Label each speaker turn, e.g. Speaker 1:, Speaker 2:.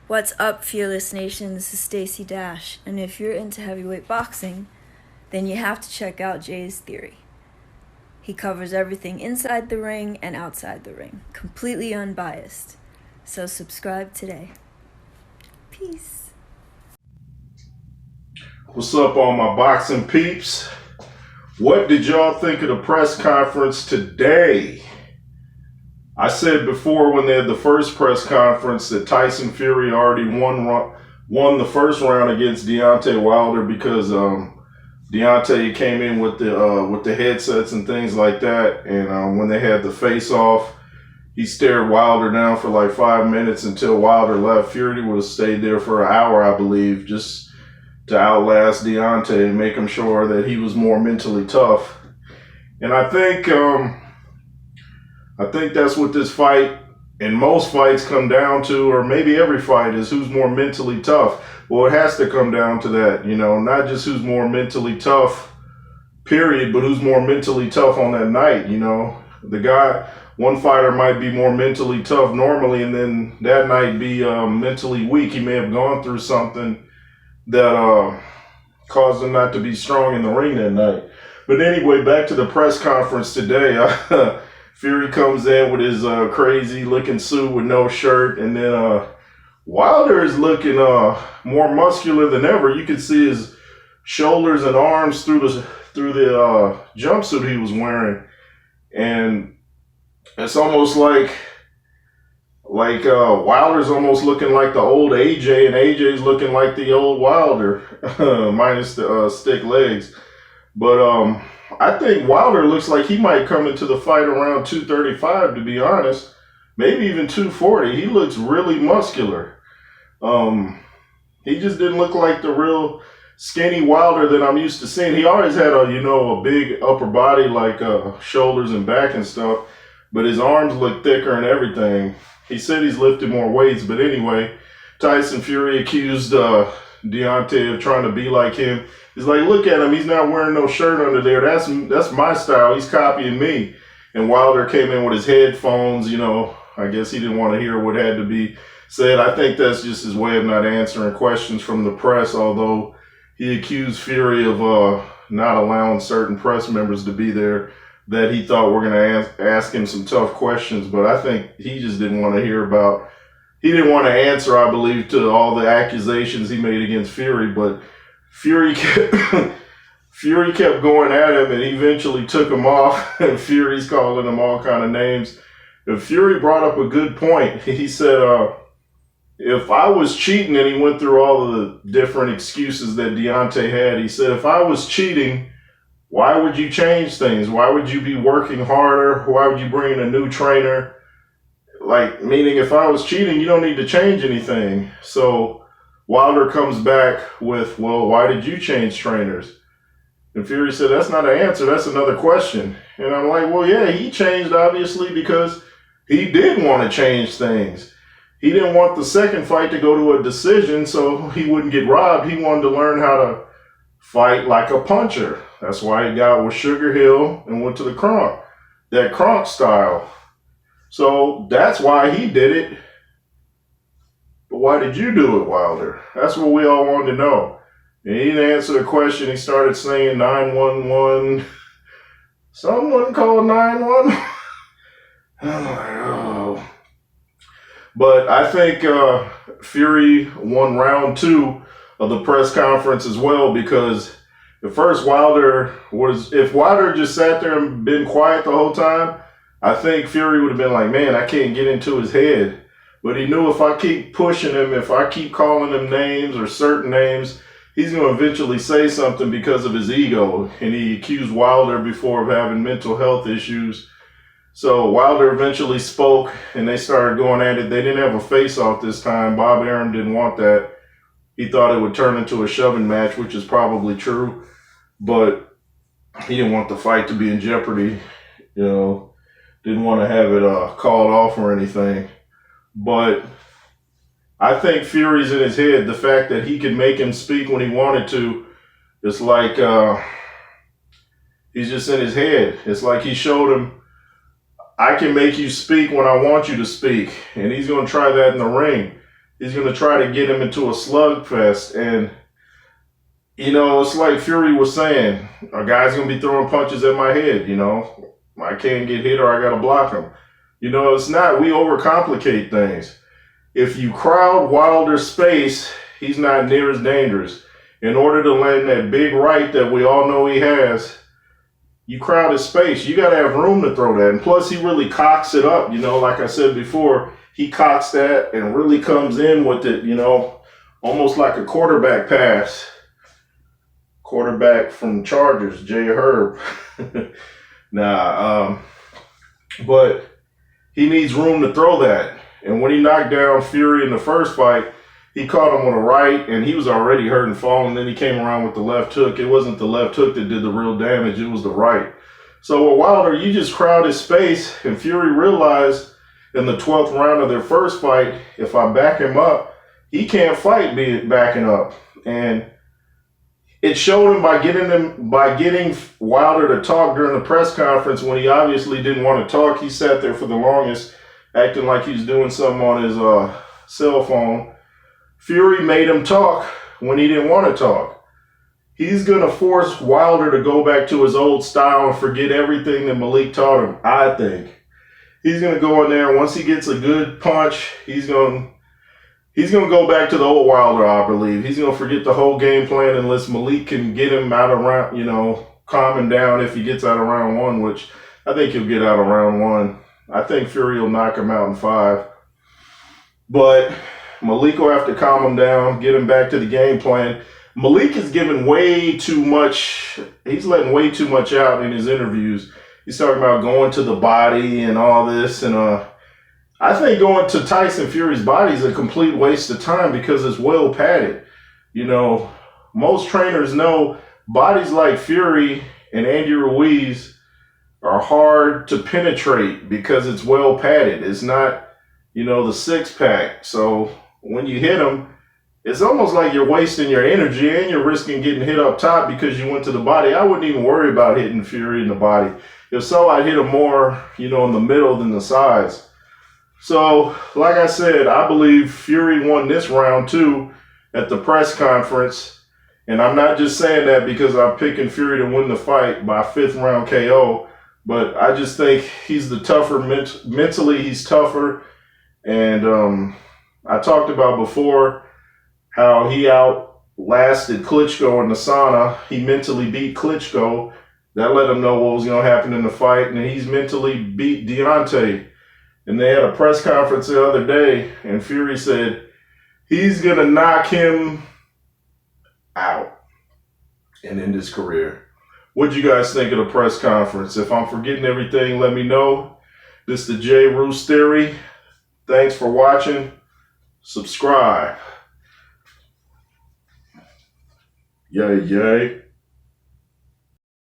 Speaker 1: What's up, Fearless Nation? This is Stacy Dash, and if you're into heavyweight boxing, then you have to check out Jay's Theory. He covers everything inside the ring and outside the ring, completely unbiased. So subscribe today. Peace.
Speaker 2: What's up, all my boxing peeps? What did y'all think of the press conference today? I said before when they had the first press conference that Tyson Fury already won the first round against Deontay Wilder because Deontay came in with the headsets and things like that, and when they had the face-off, he stared Wilder down for like 5 minutes until Wilder left. Fury would have stayed there for an hour, I believe, just to outlast Deontay and make him sure that he was more mentally tough. And I think that's what this fight and most fights come down to, or maybe every fight, is who's more mentally tough. Well, it has to come down to that, not just who's more mentally tough, period, but who's more mentally tough on that night, One fighter might be more mentally tough normally, and then that night be mentally weak. He may have gone through something that caused him not to be strong in the ring that night. But anyway, back to the press conference today. Fury comes in with his crazy-looking suit with no shirt, and then Wilder is looking more muscular than ever. You can see his shoulders and arms through the jumpsuit he was wearing, and it's almost like Wilder's almost looking like the old AJ, and AJ's looking like the old Wilder, minus the stick legs. But I think Wilder looks like he might come into the fight around 235, to be honest. Maybe even 240. He looks really muscular. He just didn't look like the real skinny Wilder that I'm used to seeing. He always had a big upper body, like shoulders and back and stuff, but his arms look thicker and everything. He said he's lifted more weights, but anyway, Tyson Fury accused Deontay of trying to be like him. He's like, look at him, he's not wearing no shirt under there. That's my style. He's copying me. And Wilder came in with his headphones, I guess he didn't want to hear what had to be said. I think that's just his way of not answering questions from the press, although he accused Fury of not allowing certain press members to be there that he thought were going to ask him some tough questions. But I think he just didn't want to he didn't want to answer, I believe, to all the accusations he made against Fury. But Fury kept going at him, and eventually took him off. And Fury's calling him all kind of names. And Fury brought up a good point. He said, if I was cheating, and he went through all of the different excuses that Deontay had. He said, if I was cheating, why would you change things? Why would you be working harder? Why would you bring in a new trainer? Meaning if I was cheating, you don't need to change anything. So Wilder comes back with, well, why did you change trainers? And Fury said, that's not an answer, that's another question. And I'm like, well, yeah, he changed obviously because he did want to change things. He didn't want the second fight to go to a decision so he wouldn't get robbed. He wanted to learn how to fight like a puncher. That's why he got with Sugar Hill and went to the Kronk, that Kronk style. So that's why he did it. But why did you do it, Wilder? That's what we all wanted to know. And he didn't answer the question. He started saying 911. Someone called 911. I'm like, oh. But I think Fury won round 2 of the press conference as well, because at first if Wilder just sat there and been quiet the whole time, I think Fury would have been like, man, I can't get into his head. But he knew if I keep pushing him, if I keep calling him names or certain names, he's going to eventually say something because of his ego. And he accused Wilder before of having mental health issues. So Wilder eventually spoke, and they started going at it. They didn't have a face-off this time. Bob Arum didn't want that. He thought it would turn into a shoving match, which is probably true. But he didn't want the fight to be in jeopardy. Didn't want to have it called off or anything. But I think Fury's in his head. The fact that he could make him speak when he wanted to, it's like he's just in his head. It's like he showed him, I can make you speak when I want you to speak. And he's going to try that in the ring. He's going to try to get him into a slugfest. And, it's like Fury was saying, a guy's going to be throwing punches at my head, I can't get hit or I got to block him. It's not, we overcomplicate things. If you crowd Wilder's space, he's not near as dangerous. In order to land that big right that we all know he has, you crowd his space. You got to have room to throw that. And plus, he really cocks it up. Like I said before, he cocks that and really comes in with it, almost like a quarterback pass. Quarterback from Chargers, Jay Herb. But he needs room to throw that. And when he knocked down Fury in the first fight, he caught him on the right, and he was already hurt and falling. Then he came around with the left hook. It wasn't the left hook that did the real damage. It was the right. So with Wilder, you just crowd his space, and Fury realized in the 12th round of their first fight, if I back him up, he can't fight backing up. And it showed him by getting Wilder to talk during the press conference when he obviously didn't want to talk. He sat there for the longest, acting like he was doing something on his cell phone. Fury made him talk when he didn't want to talk. He's going to force Wilder to go back to his old style and forget everything that Malik taught him, I think. He's going to go in there, and once he gets a good punch, he's going to go back to the old Wilder, I believe. He's going to forget the whole game plan unless Malik can get him out of round, calming down if he gets out of round one, which I think he'll get out of round one. I think Fury will knock him out in 5. But Malik will have to calm him down, get him back to the game plan. Malik is giving way too much. He's letting way too much out in his interviews. He's talking about going to the body and all this. And I think going to Tyson Fury's body is a complete waste of time because it's well padded. Most trainers know bodies like Fury and Andy Ruiz are hard to penetrate because it's well padded. It's not, the six-pack. So when you hit them, it's almost like you're wasting your energy and you're risking getting hit up top because you went to the body. I wouldn't even worry about hitting Fury in the body. If so, I'd hit him more, in the middle than the sides. So, like I said, I believe Fury won this round too at the press conference. And I'm not just saying that because I'm picking Fury to win the fight by 5th round KO. But I just think he's the tougher, mentally he's tougher. And I talked about before how he outlasted Klitschko in the sauna. He mentally beat Klitschko. That let him know what was going to happen in the fight. And he's mentally beat Deontay. And they had a press conference the other day, and Fury said he's going to knock him out and end his career. What do you guys think of the press conference? If I'm forgetting everything, let me know. This is the J. Roos Theory. Thanks for watching. Subscribe. Yay, yay.